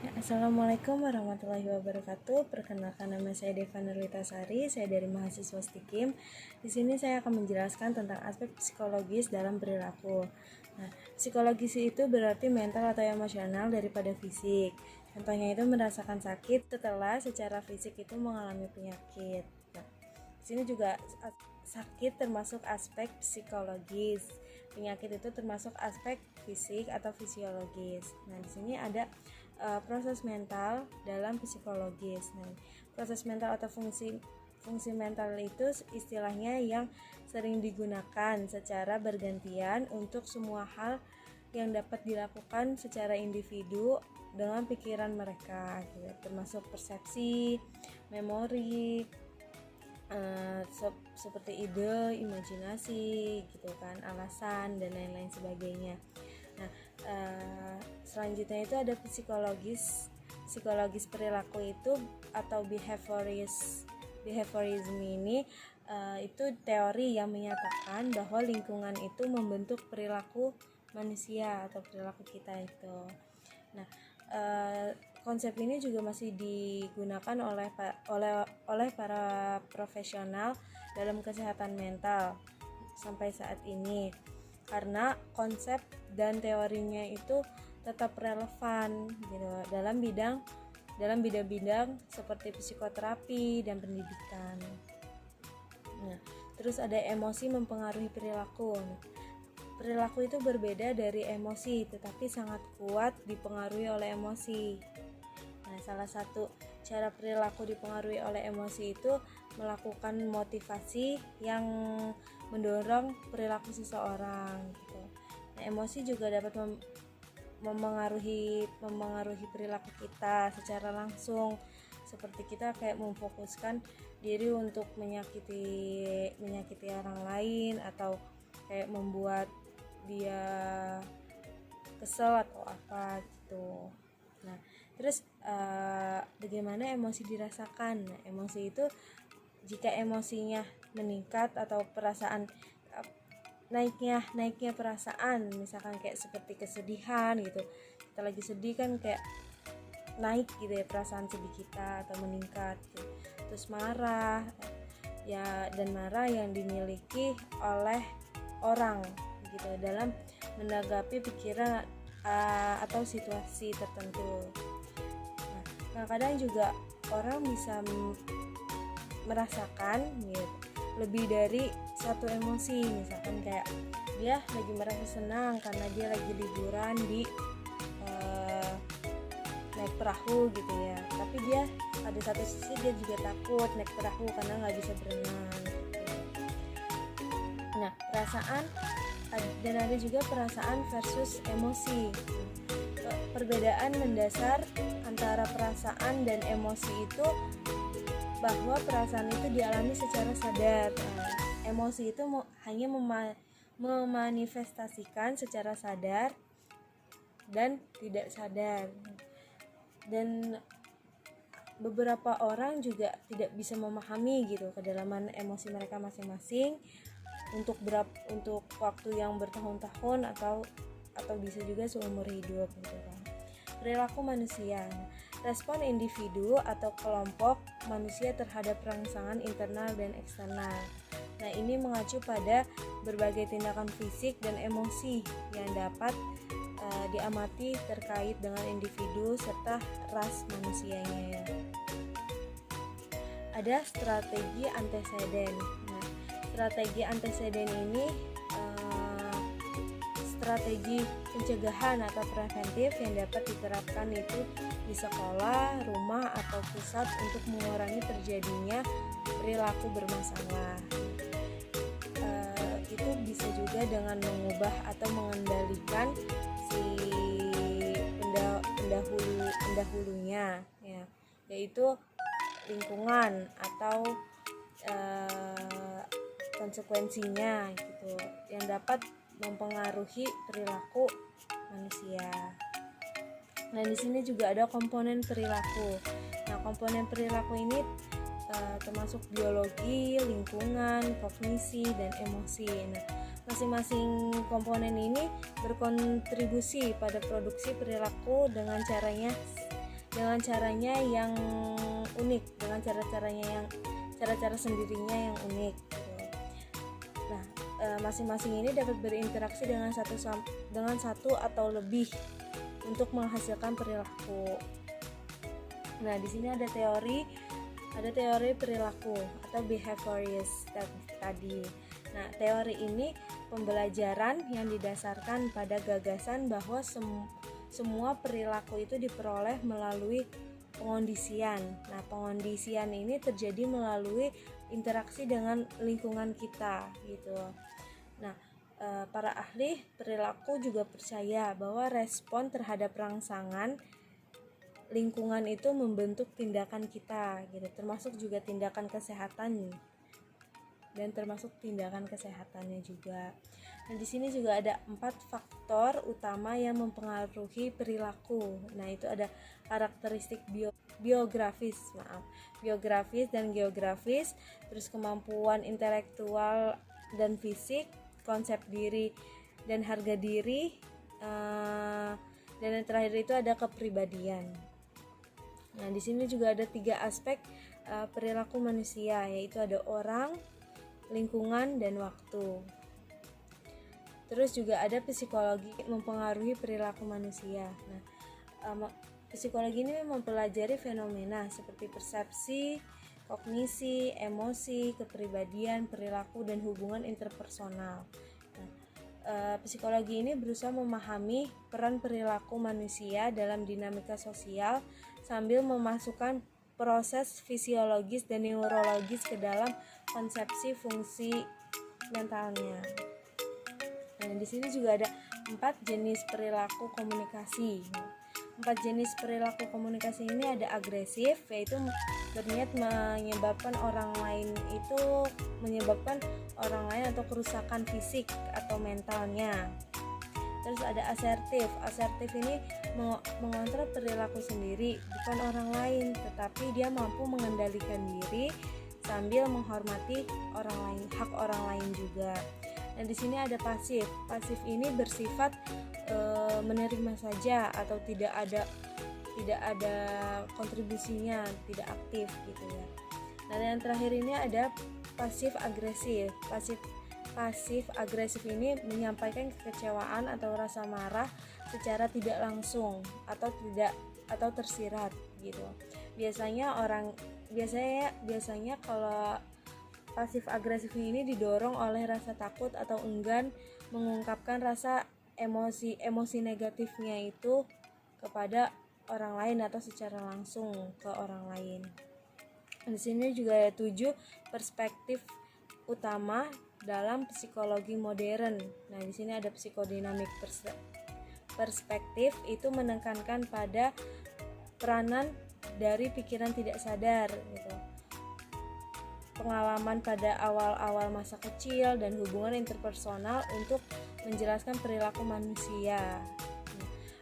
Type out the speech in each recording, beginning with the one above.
Assalamualaikum warahmatullahi wabarakatuh. Perkenalkan, nama saya Deva Nurlitasari. Saya dari mahasiswa STIKIM. Di sini saya akan menjelaskan tentang aspek psikologis dalam perilaku. Nah, psikologis itu berarti mental atau emosional daripada fisik. Contohnya itu merasakan sakit setelah secara fisik itu mengalami penyakit. Nah, di sini juga sakit termasuk aspek psikologis. Penyakit itu termasuk aspek fisik atau fisiologis. Nah, di sini ada proses mental dalam psikologis. Nah, proses mental atau fungsi mental itu istilahnya yang sering digunakan secara bergantian untuk semua hal yang dapat dilakukan secara individu dengan pikiran mereka, gitu. Termasuk persepsi, memori, seperti ide, imajinasi, gitu kan, alasan dan lain-lain sebagainya. Nah, selanjutnya itu ada psikologis perilaku itu atau behaviorism ini itu teori yang menyatakan bahwa lingkungan itu membentuk perilaku manusia atau perilaku kita itu. Nah, konsep ini juga masih digunakan oleh para profesional dalam kesehatan mental sampai saat ini, karena konsep dan teorinya itu tetap relevan gitu dalam bidang-bidang seperti psikoterapi dan pendidikan. Nah, terus ada emosi mempengaruhi perilaku. Perilaku itu berbeda dari emosi, tetapi sangat kuat dipengaruhi oleh emosi. Nah, salah satu cara perilaku dipengaruhi oleh emosi itu melakukan motivasi yang mendorong perilaku seseorang gitu. Nah, emosi juga dapat memengaruhi perilaku kita secara langsung, seperti kita kayak memfokuskan diri untuk menyakiti orang lain, atau kayak membuat dia kesel atau apa gitu. Nah, terus bagaimana emosi dirasakan? Nah, emosi itu jika emosinya meningkat atau perasaan naiknya perasaan, misalkan kayak seperti kesedihan gitu, kita lagi sedih kan kayak naik gitu ya perasaan sedih kita atau meningkat gitu. Terus marah ya, dan marah yang dimiliki oleh orang gitu dalam menanggapi pikiran atau situasi tertentu. Nah, kadang juga orang bisa merasakan gitu, lebih dari satu emosi. Misalkan kayak dia lagi merasa senang karena dia lagi liburan di naik perahu gitu ya, tapi dia ada satu sisi dia juga takut naik perahu karena nggak bisa berenang gitu. Nah, perasaan dan ada juga perasaan versus emosi. Perbedaan mendasar antara perasaan dan emosi itu bahwa perasaan itu dialami secara sadar. Emosi itu hanya memanifestasikan secara sadar dan tidak sadar. Dan beberapa orang juga tidak bisa memahami gitu kedalaman emosi mereka masing-masing untuk waktu yang bertahun-tahun atau bisa juga seumur hidup gitu kan. Perilaku manusia. Respon individu atau kelompok manusia terhadap rangsangan internal dan eksternal. Nah, ini mengacu pada berbagai tindakan fisik dan emosi yang dapat diamati terkait dengan individu serta ras manusianya ya. Ada strategi anteseden. Nah, strategi anteseden ini strategi pencegahan atau preventif yang dapat diterapkan itu di sekolah, rumah, atau pusat untuk mengurangi terjadinya perilaku bermasalah. Itu bisa juga dengan mengubah atau mengendalikan si pendahulunya ya, yaitu lingkungan atau konsekuensinya gitu yang dapat mempengaruhi perilaku manusia. Nah, di sini juga ada komponen perilaku. Nah, komponen perilaku ini termasuk biologi, lingkungan, kognisi, dan emosi. Nah, masing-masing komponen ini berkontribusi pada produksi perilaku dengan caranya dengan caranya yang unik, dengan cara-cara sendirinya yang unik gitu. Nah, masing-masing ini dapat berinteraksi dengan satu atau lebih untuk menghasilkan perilaku. Nah, di sini ada teori perilaku atau behaviorist tadi. Nah, teori ini pembelajaran yang didasarkan pada gagasan bahwa semua perilaku itu diperoleh melalui pengondisian. Nah, pengondisian ini terjadi melalui interaksi dengan lingkungan kita gitu. Nah, para ahli perilaku juga percaya bahwa respon terhadap rangsangan lingkungan itu membentuk tindakan kita gitu, termasuk juga tindakan kesehatan dan termasuk tindakan kesehatannya juga. Nah, di sini juga ada 4 faktor utama yang mempengaruhi perilaku. Nah, itu ada karakteristik biografis dan geografis, terus kemampuan intelektual dan fisik, konsep diri dan harga diri, dan yang terakhir itu ada kepribadian. Nah, di sini juga ada 3 aspek perilaku manusia, yaitu ada orang, lingkungan, dan waktu. Terus juga ada psikologi mempengaruhi perilaku manusia. Nah, psikologi ini mempelajari fenomena seperti persepsi, kognisi, emosi, kepribadian, perilaku, dan hubungan interpersonal. Nah, psikologi ini berusaha memahami peran perilaku manusia dalam dinamika sosial sambil memasukkan proses fisiologis dan neurologis ke dalam konsepsi fungsi mentalnya. Nah, di sini juga ada 4 jenis perilaku komunikasi. 4 jenis perilaku komunikasi ini ada agresif, yaitu berniat menyebabkan orang lain atau kerusakan fisik atau mentalnya. Terus ada asertif. Asertif ini mengontrol perilaku sendiri, bukan orang lain, tetapi dia mampu mengendalikan diri sambil menghormati hak orang lain juga. Nah, di sini ada pasif. Pasif ini bersifat menerima saja atau tidak ada kontribusinya, tidak aktif gitu ya. Nah, yang terakhir ini ada pasif agresif. Pasif agresif ini menyampaikan kekecewaan atau rasa marah secara tidak langsung atau tersirat gitu. Biasanya kalau pasif agresif ini didorong oleh rasa takut atau enggan mengungkapkan rasa emosi negatifnya itu kepada orang lain atau secara langsung ke orang lain. Di sini juga ada 7 perspektif utama dalam psikologi modern. Nah, di sini ada psikodinamik perspektif, itu menekankan pada peranan dari pikiran tidak sadar gitu. Pengalaman pada awal-awal masa kecil dan hubungan interpersonal untuk menjelaskan perilaku manusia.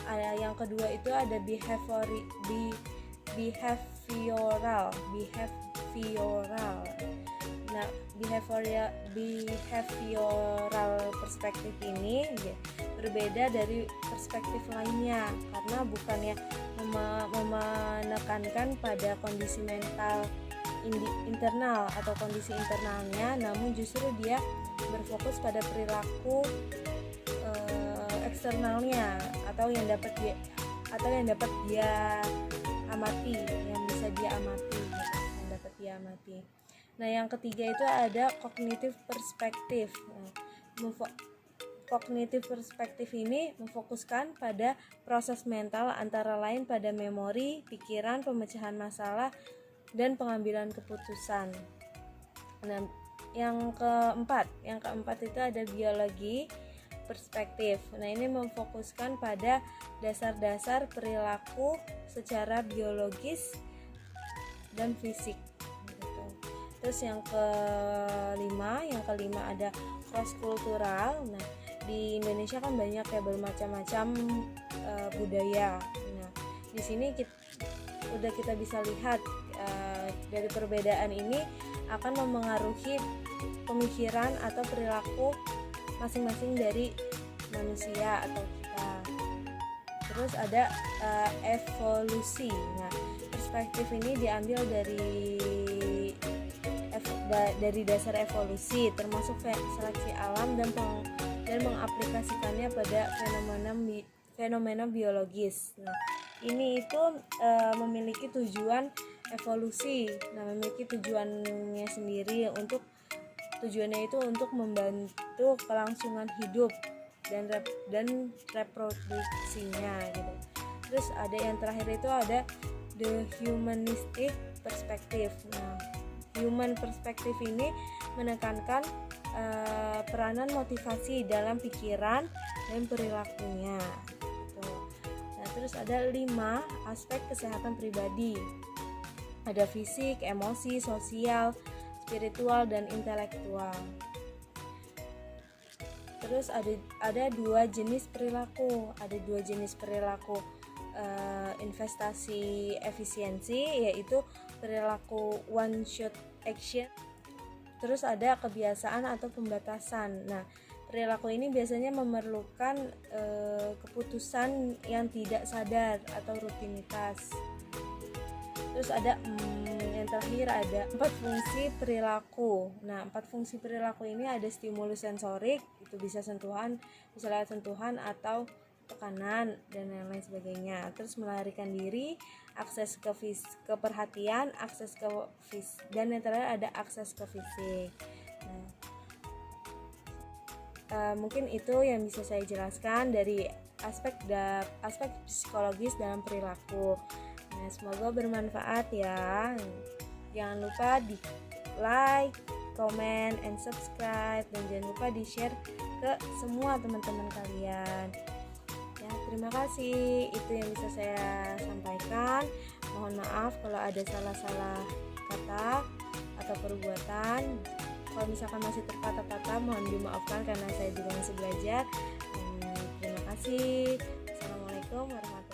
Nah, yang kedua itu ada behavioral. Nah, behavioral perspektif ini berbeda dari perspektif lainnya karena bukannya menekankan pada kondisi mental internal atau kondisi internalnya, namun justru dia berfokus pada perilaku eksternalnya atau yang dapat dia amati, yang bisa dia amati. Nah, yang ketiga itu ada kognitif perspektif. Kognitif perspektif ini memfokuskan pada proses mental antara lain pada memori, pikiran, pemecahan masalah, dan pengambilan keputusan. Nah, yang keempat itu ada biologi perspektif. Nah, ini memfokuskan pada dasar-dasar perilaku secara biologis dan fisik. Terus yang kelima ada cross kultural. Nah, di Indonesia kan banyak ya bermacam-macam budaya. Nah, di sini kita bisa lihat dari perbedaan ini akan memengaruhi pemikiran atau perilaku masing-masing dari manusia atau kita. Terus ada evolusi. Nah, perspektif ini diambil dari dasar evolusi, termasuk seleksi alam dan mengaplikasikannya pada fenomena biologis. Nah, ini itu memiliki tujuan evolusi. Nah, memiliki tujuannya sendiri, tujuannya itu untuk membantu kelangsungan hidup dan reproduksinya gitu. Terus ada yang terakhir itu ada the humanistic perspective. Nah, human perspective ini menekankan peranan motivasi dalam pikiran dan perilakunya gitu. Nah, terus ada 5 aspek kesehatan pribadi. Ada fisik, emosi, sosial, spiritual, dan intelektual. Terus ada 2 jenis perilaku. Ada 2 jenis perilaku investasi efisiensi, yaitu perilaku one shot action. Terus ada kebiasaan atau pembatasan. Nah, perilaku ini biasanya memerlukan keputusan yang tidak sadar atau rutinitas. Terus ada yang terakhir ada 4 fungsi perilaku. Nah, 4 fungsi perilaku ini ada stimulus sensorik, itu bisa sentuhan, bisa lewat sentuhan atau tekanan dan lain-lain sebagainya. Terus melarikan diri, akses ke perhatian, akses ke dan yang terakhir ada akses ke fisik. Nah, mungkin itu yang bisa saya jelaskan dari aspek psikologis dalam perilaku. Nah, semoga bermanfaat ya. Jangan lupa di like, comment, and subscribe, dan jangan lupa di share ke semua teman-teman kalian. Ya, terima kasih. Itu yang bisa saya sampaikan. Mohon maaf kalau ada salah-salah kata atau perbuatan. Kalau misalkan masih terkata-kata, mohon dimaafkan karena saya juga masih belajar. Terima kasih. Assalamualaikum warahmatullahi wabarakatuh.